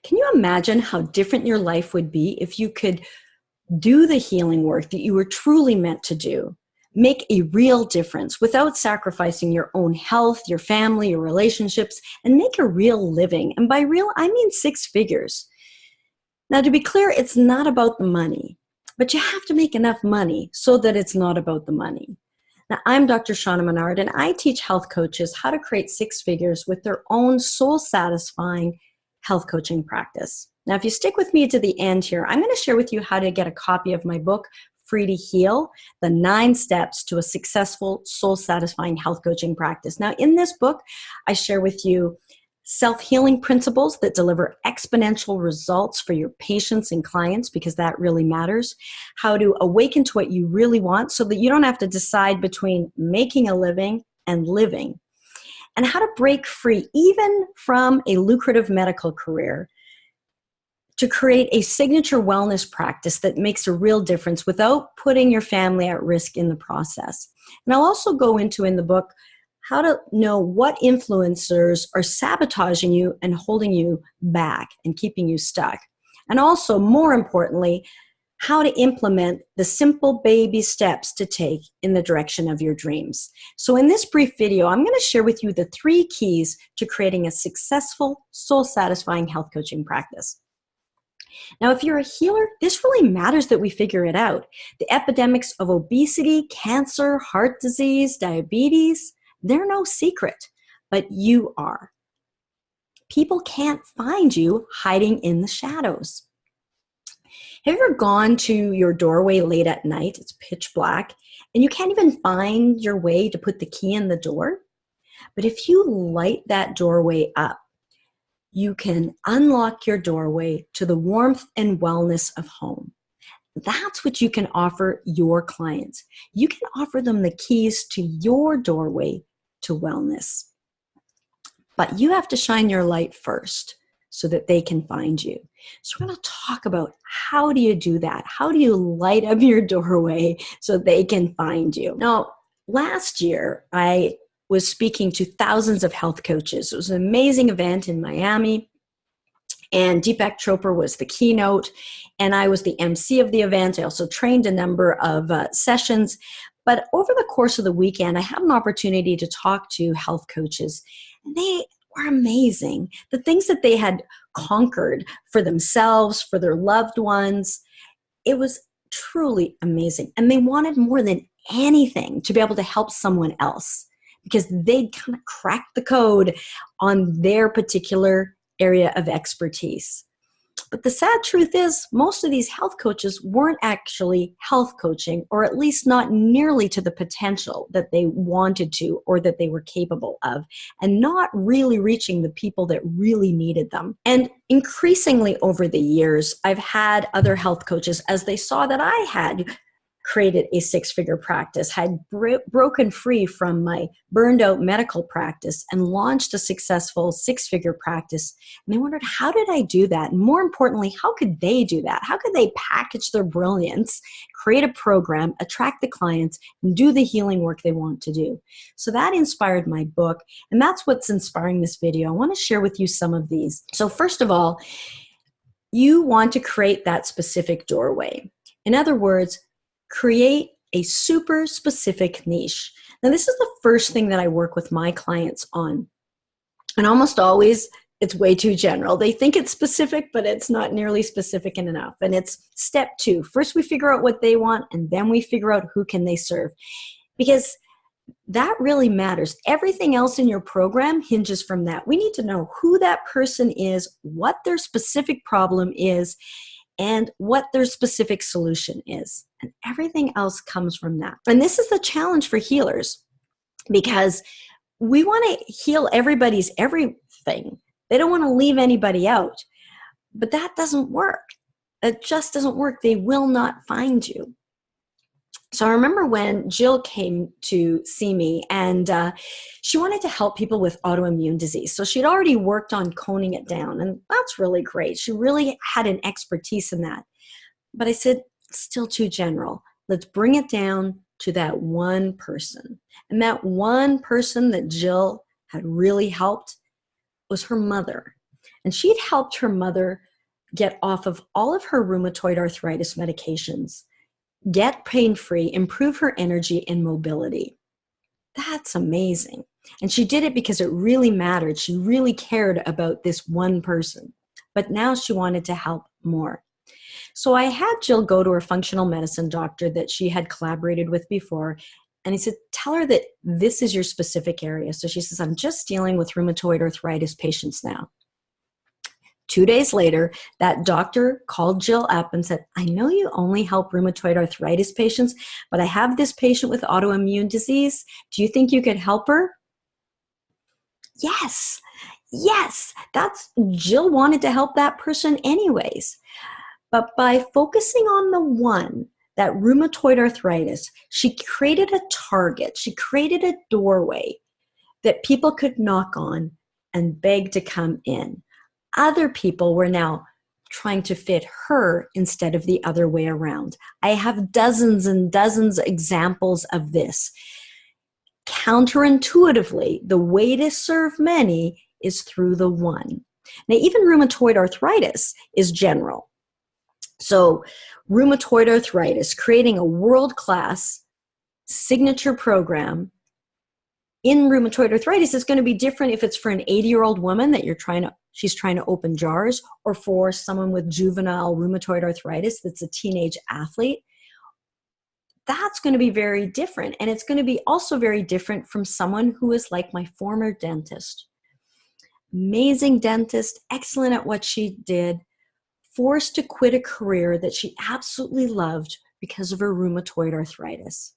Can you imagine how different your life would be if you could do the healing work that you were truly meant to do? Make a real difference without sacrificing your own health, your family, your relationships, and make a real living. And by real, I mean six figures. Now, to be clear, it's not about the money, but you have to make enough money so that it's not about the money. Now, I'm Dr. Shauna Menard, and I teach health coaches how to create six figures with their own soul-satisfying health coaching practice. Now, if you stick with me to the end here, I'm going to share with you how to get a copy of my book, Free to Heal, the 9 steps to a successful soul-satisfying health coaching practice. Now, in this book, I share with you self-healing principles that deliver exponential results for your patients and clients, because that really matters. How to awaken to what you really want so that you don't have to decide between making a living and living. And how to break free even from a lucrative medical career to create a signature wellness practice that makes a real difference without putting your family at risk in the process. And I'll also go into in the book how to know what influencers are sabotaging you and holding you back and keeping you stuck. And also, more importantly, how to implement the simple baby steps to take in the direction of your dreams. So in this brief video, I'm going to share with you the 3 keys to creating a successful, soul-satisfying health coaching practice. Now, if you're a healer, this really matters that we figure it out. The epidemics of obesity, cancer, heart disease, diabetes, they're no secret, but you are. People can't find you hiding in the shadows. Have you ever gone to your doorway late at night, it's pitch black, and you can't even find your way to put the key in the door? But if you light that doorway up, you can unlock your doorway to the warmth and wellness of home. That's what you can offer your clients. You can offer them the keys to your doorway to wellness. But you have to shine your light first so that they can find you. So we're going to talk about how do you do that? How do you light up your doorway so they can find you? Now, last year, I was speaking to thousands of health coaches. It was an amazing event in Miami, and Deepak Chopra was the keynote, and I was the MC of the event. I also trained a number of sessions. But over the course of the weekend, I had an opportunity to talk to health coaches, and they were amazing. The things that they had conquered for themselves, for their loved ones, it was truly amazing. And they wanted more than anything to be able to help someone else because they'd kind of cracked the code on their particular area of expertise. But the sad truth is, most of these health coaches weren't actually health coaching, or at least not nearly to the potential that they wanted to or that they were capable of, and not really reaching the people that really needed them. And increasingly over the years, I've had other health coaches, as they saw that I had created a 6-figure practice, had broken free from my burned out medical practice and launched a successful 6-figure practice. And they wondered, how did I do that? And more importantly, how could they do that? How could they package their brilliance, create a program, attract the clients, and do the healing work they want to do? So that inspired my book, and that's what's inspiring this video. I want to share with you some of these. So first of all, you want to create that specific doorway. In other words, create a super specific niche. Now, this is the first thing that I work with my clients on. And almost always, it's way too general. They think it's specific, but it's not nearly specific enough. And it's step 2. First, we figure out what they want, and then we figure out who can they serve. Because that really matters. Everything else in your program hinges from that. We need to know who that person is, what their specific problem is, and what their specific solution is. And everything else comes from that. And this is the challenge for healers, because we want to heal everybody's everything. They don't want to leave anybody out. But that doesn't work. It just doesn't work. They will not find you. So I remember when Jill came to see me, and she wanted to help people with autoimmune disease. So she'd already worked on coning it down, and that's really great. She really had an expertise in that. But I said, still too general. Let's bring it down to that one person. And that one person that Jill had really helped was her mother. And she'd helped her mother get off of all of her rheumatoid arthritis medications, get pain-free, improve her energy and mobility. That's amazing. And she did it because it really mattered. She really cared about this one person. But now she wanted to help more. So I had Jill go to her functional medicine doctor that she had collaborated with before. And he said, tell her that this is your specific area. So she says, I'm just dealing with rheumatoid arthritis patients now. 2 days later, that doctor called Jill up and said, I know you only help rheumatoid arthritis patients, but I have this patient with autoimmune disease. Do you think you could help her? Yes, yes. Jill wanted to help that person anyways. But by focusing on the one, that rheumatoid arthritis, she created a target. She created a doorway that people could knock on and beg to come in. Other people were now trying to fit her instead of the other way around. I have dozens and dozens of examples of this. Counterintuitively, the way to serve many is through the one. Now, even rheumatoid arthritis is general. So, rheumatoid arthritis, creating a world-class signature program in rheumatoid arthritis is going to be different if it's for an 80-year-old woman that she's trying to open jars, or for someone with juvenile rheumatoid arthritis that's a teenage athlete. That's going to be very different. And it's going to be also very different from someone who is like my former dentist. Amazing dentist, excellent at what she did, forced to quit a career that she absolutely loved because of her rheumatoid arthritis.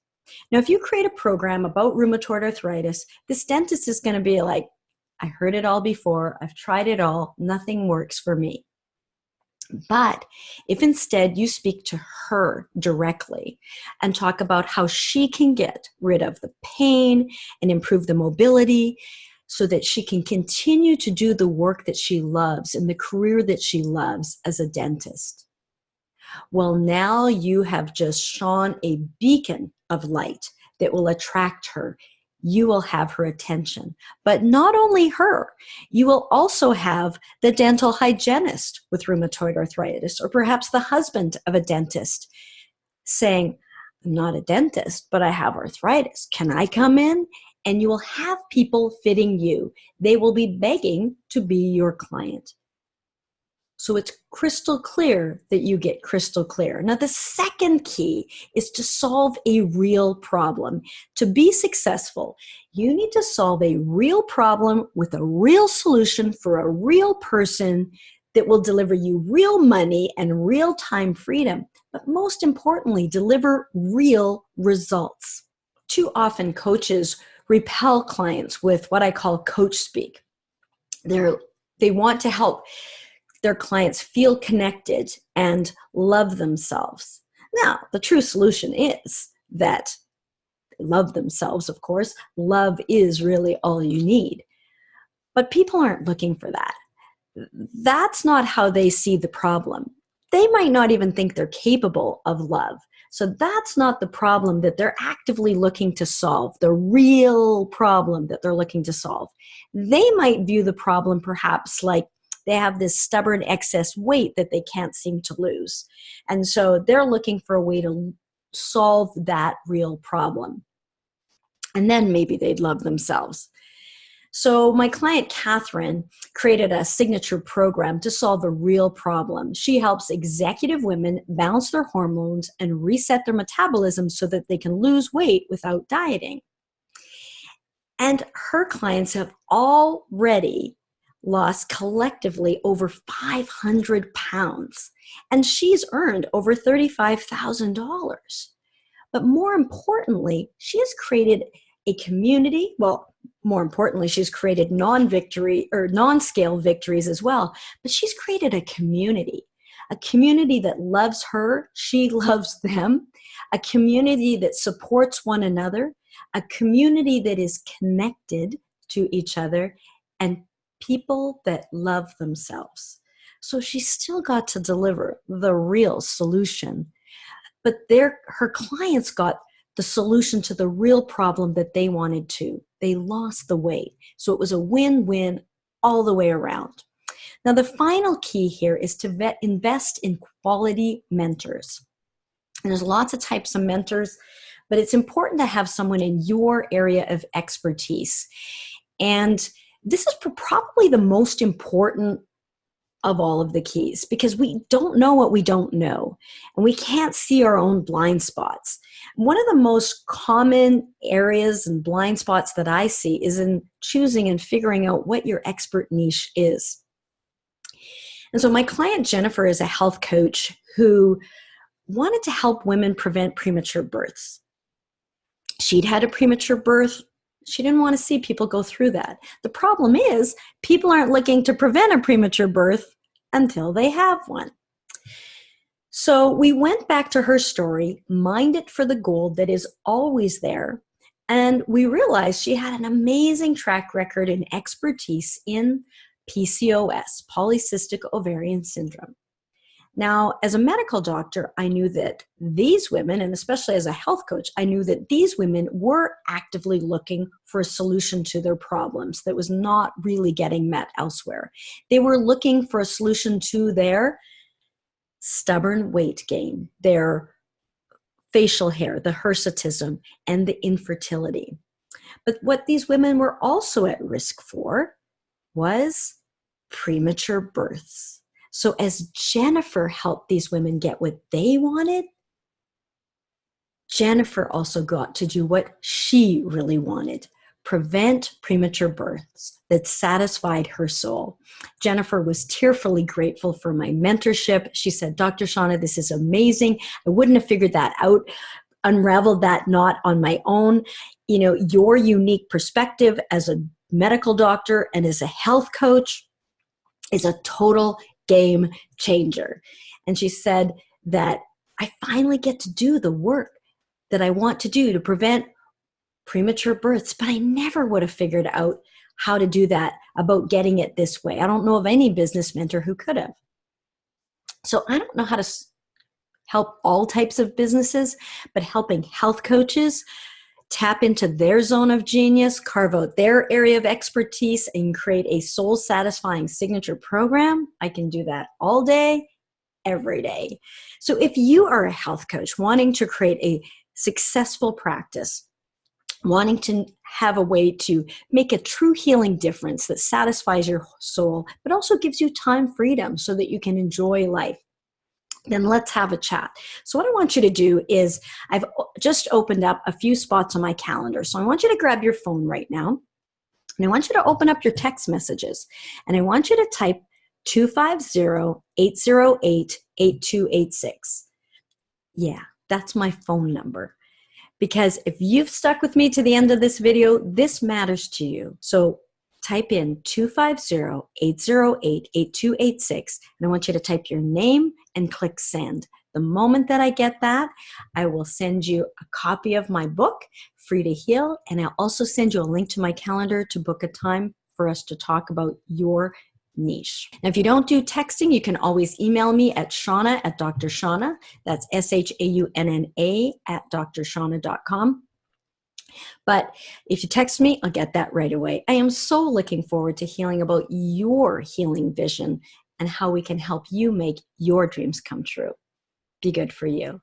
Now, if you create a program about rheumatoid arthritis, this dentist is going to be like, I heard it all before, I've tried it all, nothing works for me. But if instead you speak to her directly and talk about how she can get rid of the pain and improve the mobility so that she can continue to do the work that she loves and the career that she loves as a dentist, well, now you have just shone a beacon of light that will attract her. You will have her attention. But not only her, you will also have the dental hygienist with rheumatoid arthritis, or perhaps the husband of a dentist saying, I'm not a dentist, but I have arthritis. Can I come in? And you will have people fitting you. They will be begging to be your client. So it's crystal clear that you get crystal clear. Now, the second key is to solve a real problem. To be successful, you need to solve a real problem with a real solution for a real person that will deliver you real money and real time freedom, but most importantly, deliver real results. Too often, coaches repel clients with what I call coach speak. They want to help their clients feel connected and love themselves. Now, the true solution is that they love themselves, of course. Love is really all you need. But people aren't looking for that. That's not how they see the problem. They might not even think they're capable of love. So that's not the problem that they're actively looking to solve, the real problem that they're looking to solve. They might view the problem perhaps like they have this stubborn excess weight that they can't seem to lose. And so they're looking for a way to solve that real problem. And then maybe they'd love themselves. So my client, Catherine, created a signature program to solve a real problem. She helps executive women balance their hormones and reset their metabolism so that they can lose weight without dieting. And her clients have already lost collectively over 500 pounds. And she's earned over $35,000. But more importantly, she has created a community. Well, more importantly, she's created non-scale victories as well. But she's created a community that loves her. She loves them. A community that supports one another. A community that is connected to each other. And people that love themselves. So she still got to deliver the real solution, but her clients got the solution to the real problem that they wanted to. They lost the weight. So it was a win-win all the way around. Now, the final key here is to invest in quality mentors. And there's lots of types of mentors, but it's important to have someone in your area of expertise. And this is probably the most important of all of the keys, because we don't know what we don't know, and we can't see our own blind spots. One of the most common areas and blind spots that I see is in choosing and figuring out what your expert niche is. And so my client Jennifer is a health coach who wanted to help women prevent premature births. She'd had a premature birth. She didn't want to see people go through that. The problem is people aren't looking to prevent a premature birth until they have one. So we went back to her story, mined it for the gold that is always there, and we realized she had an amazing track record and expertise in PCOS, polycystic ovarian syndrome. Now, as a medical doctor, I knew that these women, and especially as a health coach, I knew that these women were actively looking for a solution to their problems that was not really getting met elsewhere. They were looking for a solution to their stubborn weight gain, their facial hair, the hirsutism, and the infertility. But what these women were also at risk for was premature births. So as Jennifer helped these women get what they wanted, Jennifer also got to do what she really wanted: prevent premature births that satisfied her soul. Jennifer was tearfully grateful for my mentorship. She said, "Dr. Shauna, this is amazing. I wouldn't have figured that out, unraveled that knot on my own. You know, your unique perspective as a medical doctor and as a health coach is a total game changer." And she said that I finally get to do the work that I want to do to prevent premature births, but I never would have figured out how to do that, about getting it this way. I don't know of any business mentor who could have. So I don't know how to help all types of businesses, but helping health coaches tap into their zone of genius, carve out their area of expertise, and create a soul-satisfying signature program, I can do that all day, every day. So if you are a health coach wanting to create a successful practice, wanting to have a way to make a true healing difference that satisfies your soul, but also gives you time freedom so that you can enjoy life, then let's have a chat. So what I want you to do is, I've just opened up a few spots on my calendar. So I want you to grab your phone right now, and I want you to open up your text messages, and I want you to type 250-808-8286. Yeah, that's my phone number. Because if you've stuck with me to the end of this video, this matters to you. So type in 250-808-8286, and I want you to type your name and click send. The moment that I get that, I will send you a copy of my book, Free to Heal, and I'll also send you a link to my calendar to book a time for us to talk about your niche. Now, if you don't do texting, you can always email me at Shauna@DrShauna. That's SHAUNNA @drshauna.com. But if you text me, I'll get that right away. I am so looking forward to hearing about your healing vision and how we can help you make your dreams come true. Be good for you.